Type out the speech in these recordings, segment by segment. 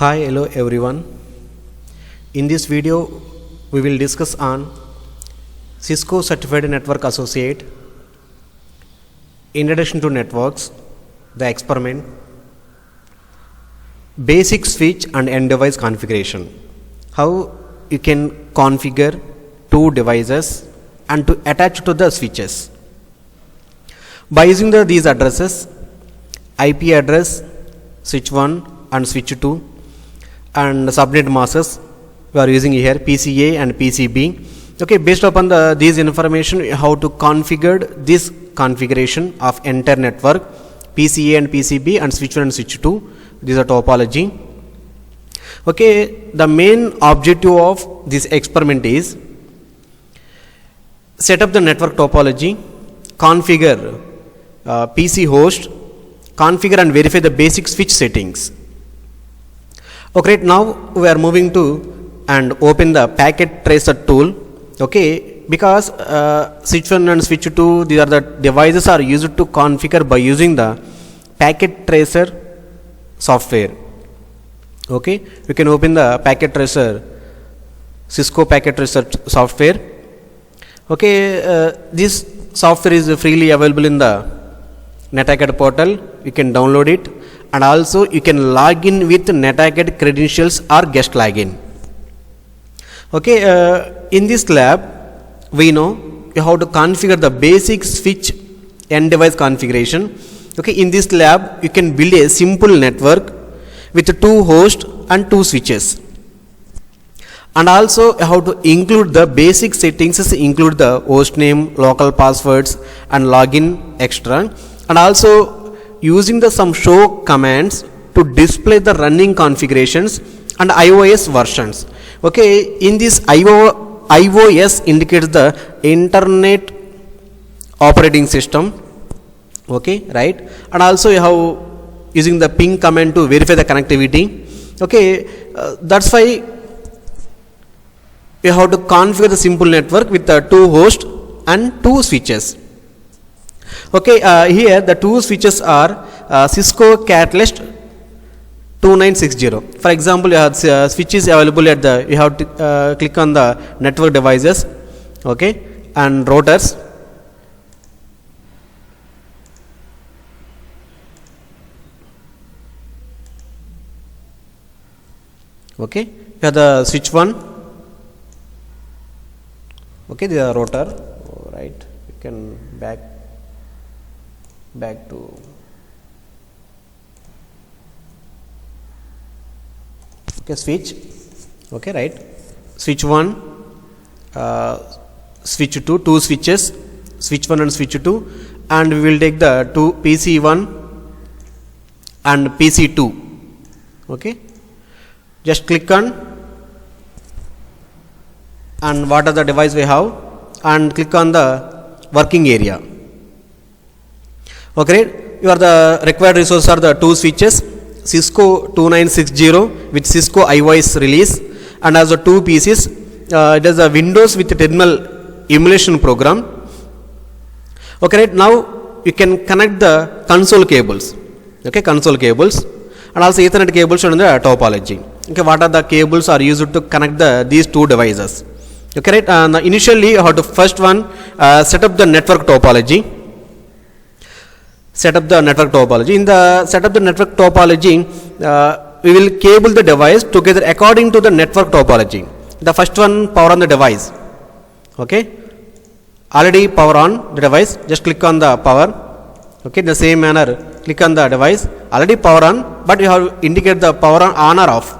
Hi, hello everyone. In this video, we will discuss on Cisco Certified Network Associate, Introduction to Networks, the experiment, basic switch and end device configuration. How you can configure two devices and to attach to the switches. By using these addresses, IP address, switch 1 and switch 2, and subnet masks we are using here PCA and PCB. Okay, based upon these information, how to configure this configuration of entire network PCA and PCB and switch 1 and switch 2. This is a topology. Okay, the main objective of this experiment is set up the network topology, configure PC host, configure and verify the basic switch settings. Okay, now we are moving to and open the packet tracer tool. Okay, because switch 1 and switch 2, these are the devices are used to configure by using the packet tracer software. Okay, you can open the packet tracer, Cisco packet tracer software. Okay, this software is freely available in the NetAcad portal. You can download it, and also you can log in with NetAcad credentials or guest login. Okay, in this lab we know how to configure the basic switch end device configuration. Okay, in this lab you can build a simple network with two hosts and two switches, and also how to include the basic settings, include the host name, local passwords and login extra, and also using the some show commands to display the running configurations and iOS versions. Okay, in this iOS indicates the internet operating system. Okay, right, and also you have using the ping command to verify the connectivity. Okay, that's why you have to configure the simple network with the two hosts and two switches. Okay, here the two switches are Cisco Catalyst 2960. For example, you have switches available at the, you have to click on the network devices, okay, and routers. Okay, you have the switch 1. Okay, the router. All right, you can back to okay, switch. Okay, right, switch 1, switch 2, two switches, switch 1 and switch 2, and we will take the two PC1 and PC2. Okay, just click on and what are the device we have, and click on the working area. Okay, your the required resources are the two switches, Cisco 2960 with Cisco iOS release, and as the two PCs, it is a Windows with terminal emulation program. Okay, right, now you can connect the console cables. Okay, console cables, and also Ethernet cables shown in the topology. Okay, what are the cables are used to connect these two devices? Okay, right, initially you have to first one set up the network topology. Set up the network topology. In the set up the network topology, we will cable the device together according to the network topology. The first one, power on the device. Okay, already power on the device, just click on the power. Okay, the same manner, click on the device, already power on, but you have indicate the power on or off.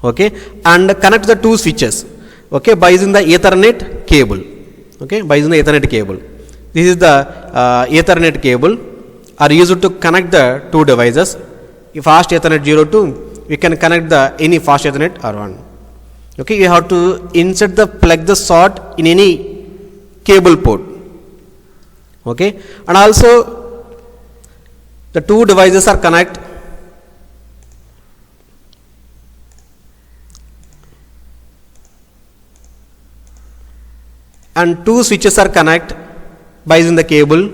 Okay, and connect the two switches. Okay, by using the Ethernet cable. Okay, by using the Ethernet cable. This is the Ethernet cable are used to connect the two devices. If fast Ethernet 02, we can connect the any fast Ethernet R1. Okay, you have to insert the plug the slot in any cable port. Okay, and also the two devices are connect. And two switches are connect by using the cable.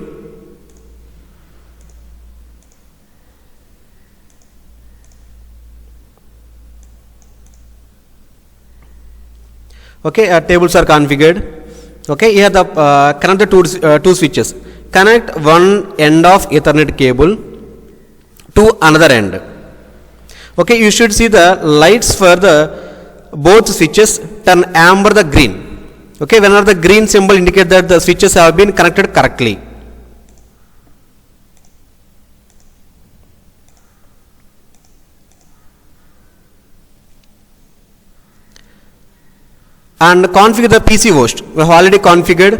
Okay, tables are configured. Okay, here the connect the two switches. Connect one end of Ethernet cable to another end. Okay, you should see the lights for the both switches turn amber the green. Okay, whenever the green symbol indicate that the switches have been connected correctly. And configure the PC host. We have already configured.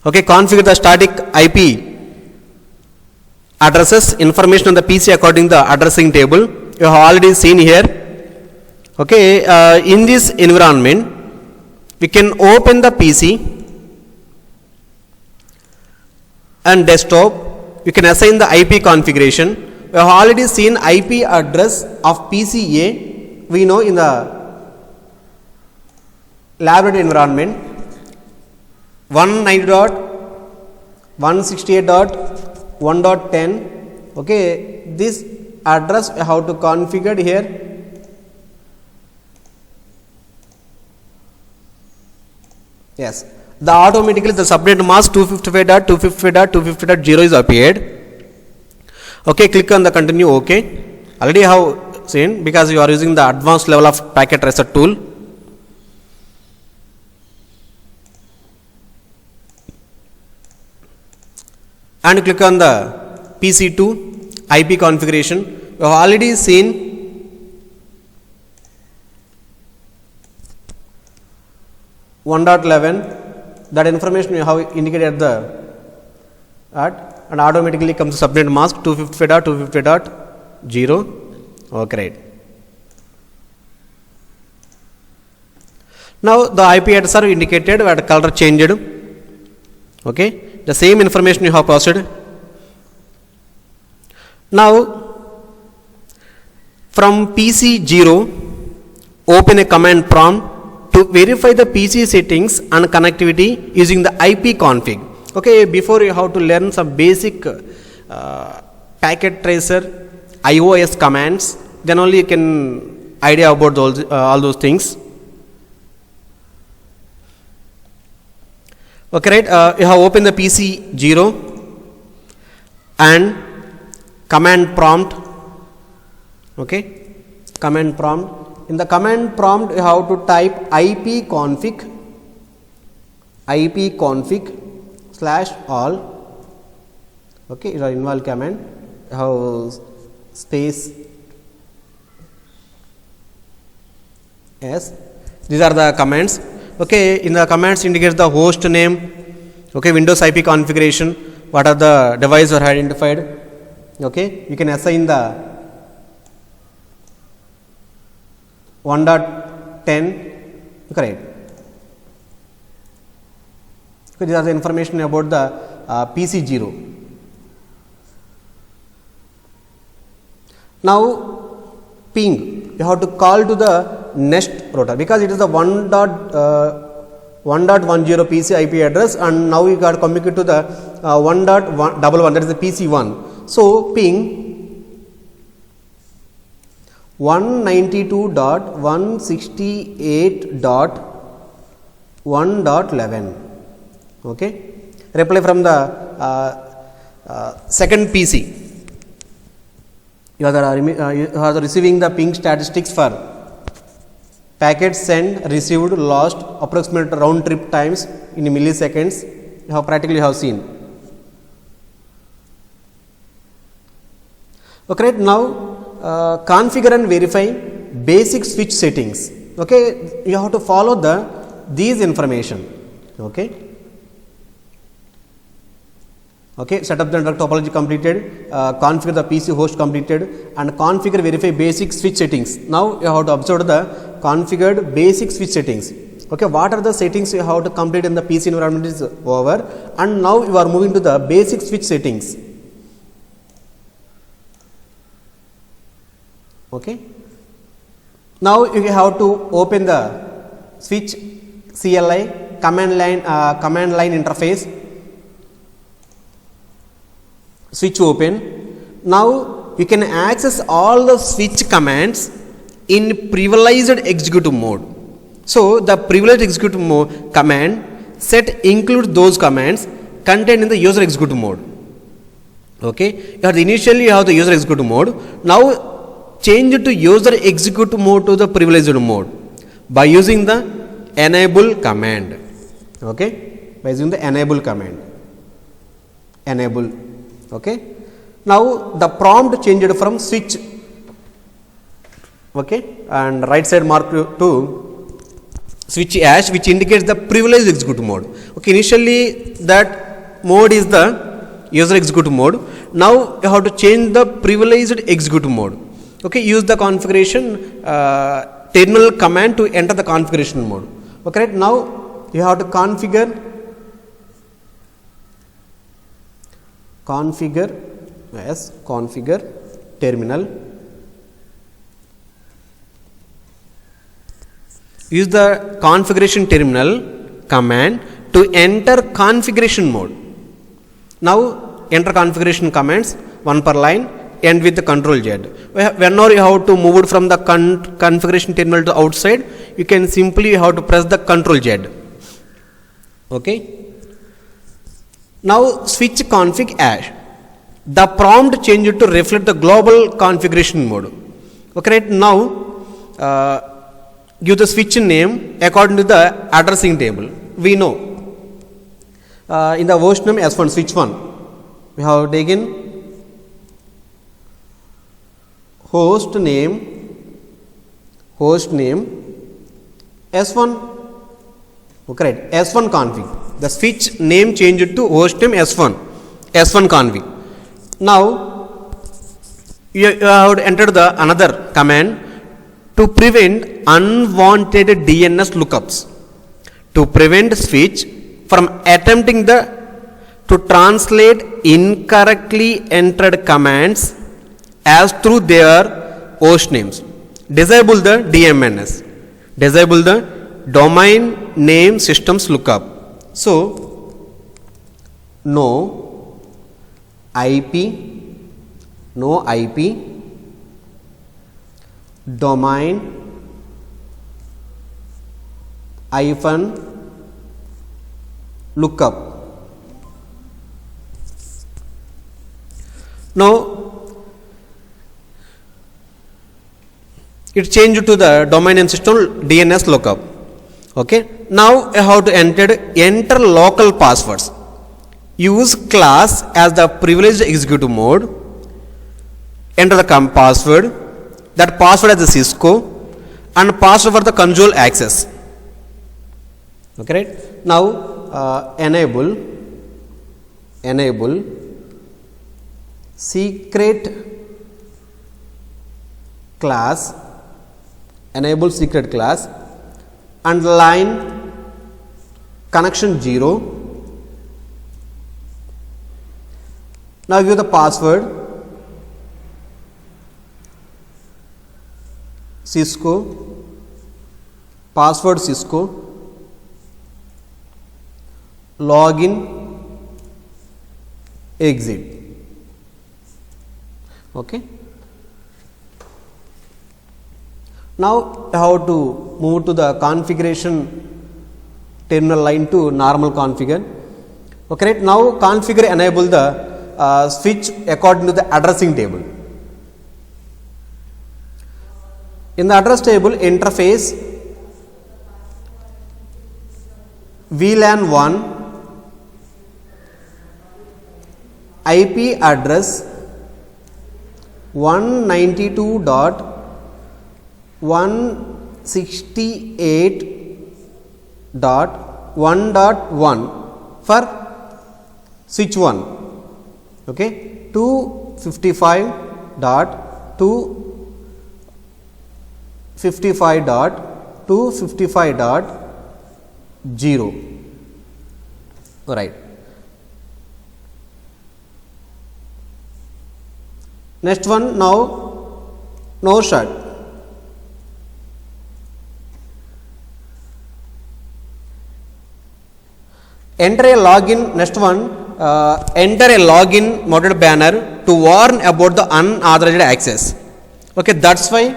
Okay, configure the static IP addresses information on the PC according to the addressing table. You have already seen here. Okay, in this environment, we can open the PC and desktop. You can assign the IP configuration. We have already seen IP address of PCA. We know in the laboratory environment 190.168.1.10. okay, this address how to configure here. Yes, the automatically the subnet mask 255.255.250.0 is appeared. Okay, click on the continue. Okay, already have seen because you are using the advanced level of packet tracer tool. And click on the PC2 IP configuration. We have already seen that information you have indicated at the and automatically comes the subnet mask 255.250.0. Okay, right. Now the IP address are indicated at color changed. Okay, the same information you have posted. Now from PC0 open a command prompt to verify the PC settings and connectivity using the IP config. Okay, before you have to learn some basic packet tracer IOS commands, then only you can idea about all those things. Okay, right, you have opened the PC0 and command prompt. Okay, command prompt. In the command prompt you have to type ipconfig /all. Okay, it is involve command. You have space s. These are the commands. Okay, in the commands indicates the host name. Okay, Windows IP configuration. What are the devices are identified. Okay, you can assign the 1.10. correct. Okay, these are the information about the PC0. Now ping, you have to call to the next router because it is the 1.10 PC IP address, and now we got communicate to the 1.11, that is the PC1. So ping 192.168.1.11. okay, reply from the second PC. You are receiving the ping statistics for packet sent, received, lost, approximate round trip times in milliseconds. You have practically have seen. Okay, right, now configure and verify basic switch settings. Okay, you have to follow these information. Okay. Okay, set up the network topology completed, configure the PC host completed, and configure verify basic switch settings. Now you have to observe the configured basic switch settings. Okay, what are the settings you have to complete in the PC environment is over, and now you are moving to the basic switch settings. Okay, now you have to open the switch CLI command line interface. Switch open. Now you can access all the switch commands in privileged executive mode. So the privileged executive mode command set includes those commands contained in the user executive mode. Okay, initially you have the user executive mode. Now change it to user executive mode to the privileged mode by using the enable command. Okay, by using the enable command. Enable. Okay, now the prompt changed from switch, okay, and right side mark to switch hash, which indicates the privileged executive mode. Okay, initially that mode is the user executive mode. Now you have to change the privileged executive mode. Okay, use the configuration terminal command to enter the configuration mode. Okay, right, now you have to configure terminal. Use the configuration terminal command to enter configuration mode. Now enter configuration commands one per line, end with the control Z. Whenever you have to move it from the configuration terminal to outside, you can simply have to press the control Z. Okay. Now switch config hash. The prompt changed to reflect the global configuration mode. Okay, right, now give the switch name according to the addressing table. We know in the host name S1 switch 1 we have taken host name S1. Okay, right, S1 config. The switch name changed to host name S1 config. Now you have to enter the another command to prevent unwanted DNS lookups, to prevent switch from attempting to translate incorrectly entered commands as through their host names. Disable the DMNS, disable the domain name systems lookup. So no IP domain hyphen lookup. Now it changed to the domain name system DNS lookup. Okay, now you have to enter local passwords. Use class as the privileged executive mode. Enter the password. That password as the Cisco and password for the console access. Okay, right? Now enable secret class. Enable secret class and line connection 0. Now give the password Cisco, password Cisco, login, exit. Okay. Now how to move to the configuration terminal line to normal configure. Okay, right, now configure enable the switch according to the addressing table. In the address table interface VLAN 1 IP address 192.168.1.1 for switch 1. Okay, 255.255.255.0. Right. Next one, now no shut. Enter a login. Next one, enter a login modded banner to warn about the unauthorized access. Okay, that's why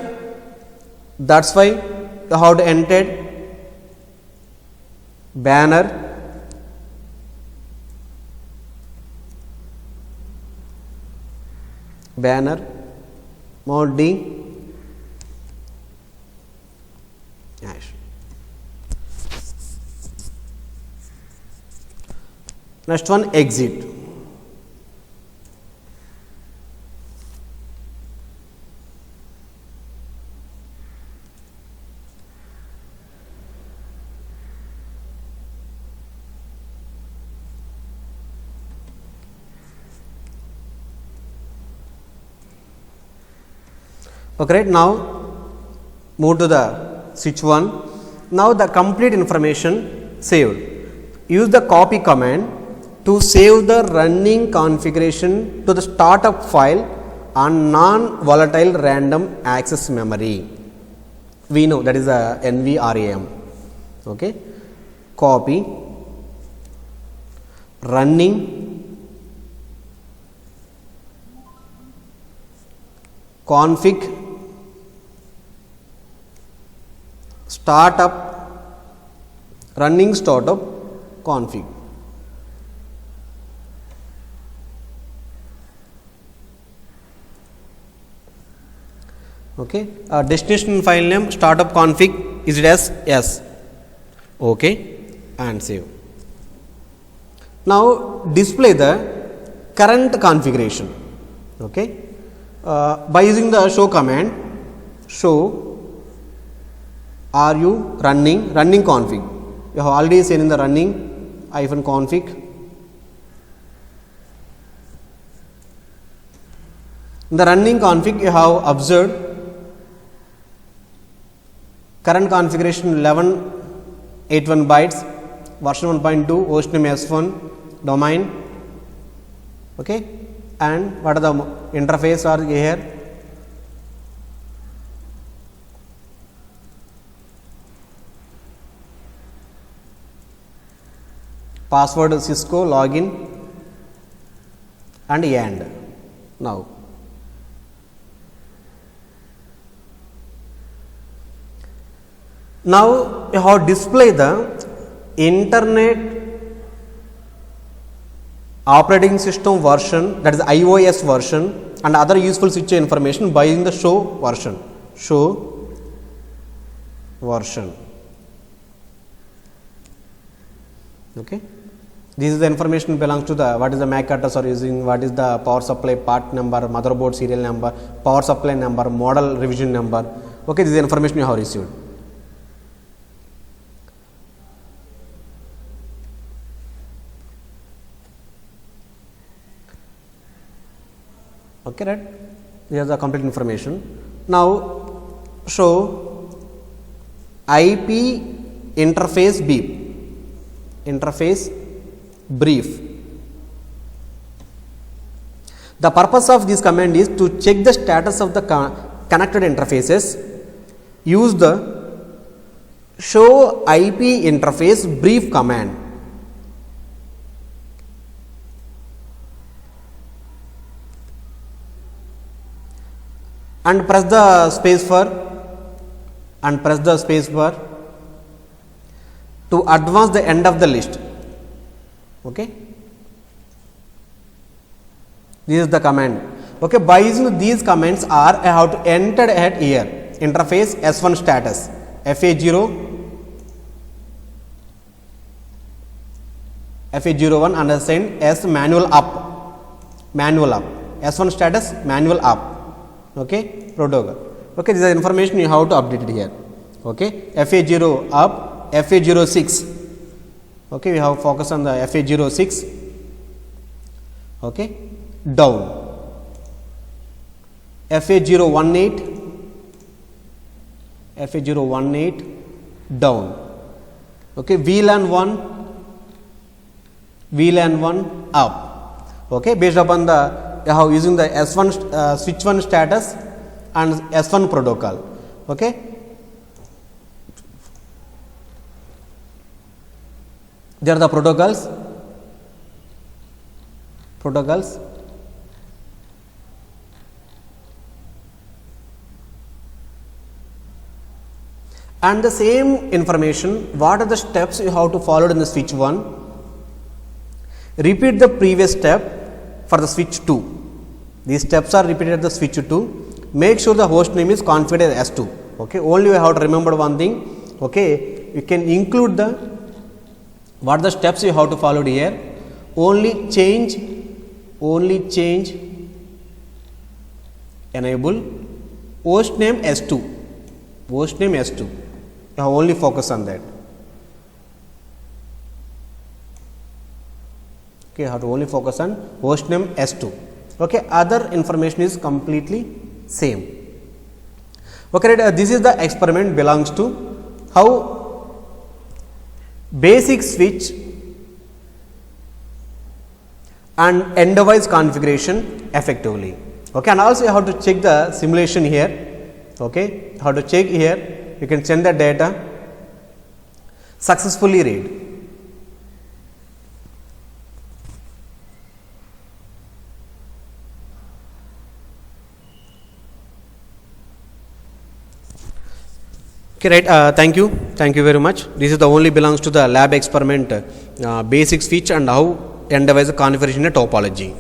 That's why you have to enter banner, mode D, hash. Next one, exit. Okay, right, now move to the switch 1. Now the complete information saved. Use the copy command to save the running configuration to the startup file on non-volatile random access memory. We know that is a NVRAM. Okay, copy running config startup running startup config. Okay, destination file name startup config is it as yes. Okay, and save. Now display the current configuration. Okay, by using the show command, show are you running config. You have already seen in the running -config. In the running config you have observed current configuration 1181 bytes, version 1.2, host name S1, domain. Okay, and what are the interface are here? Password Cisco, login and end. Now you have display the internet operating system version, that is iOS version, and other useful switch information by using the show version. Okay, this is the information belongs to the what is the MAC address are using, what is the power supply part number, motherboard serial number, power supply number, model revision number. Okay, this is the information you have received. Okay, right? Here is the complete information. Now show IP interface brief. The purpose of this command is to check the status of the connected interfaces. Use the show IP interface brief command. And press the space bar to advance the end of the list. Okay, this is the command. Okay, by using these commands I have to enter at here interface S1 status FA01 and assign S manual up S1 status manual up. Okay, protocol. Okay, this is the information you have to update it here. Okay, FA0 up, FA06. Okay, we have focus on the FA06. Okay, down. FA018 down. Okay, VLAN 1 up. Okay, based upon the you have using the S1 switch 1 status and S1 protocol. Okay, there are the protocols. And the same information, what are the steps you have to follow in the switch 1? Repeat the previous step for the switch 2. These steps are repeated at the switch 2. Make sure the host name is configured as S2. Okay, only you have to remember one thing. Okay, you can include the what are the steps you have to follow here. Only change enable host name S2. Host name S2. You have only focus on that. Okay, you have to only focus on host name S2. Okay, other information is completely same. Okay, right, this is the experiment belongs to how basic switch and end device configuration effectively. Okay, and also you have to check the simulation here. Okay, you have to check here. You can send the data successfully read. Okay, right. Thank you very much. This is the only belongs to the lab experiment basic switch and how end device configuration in a topology.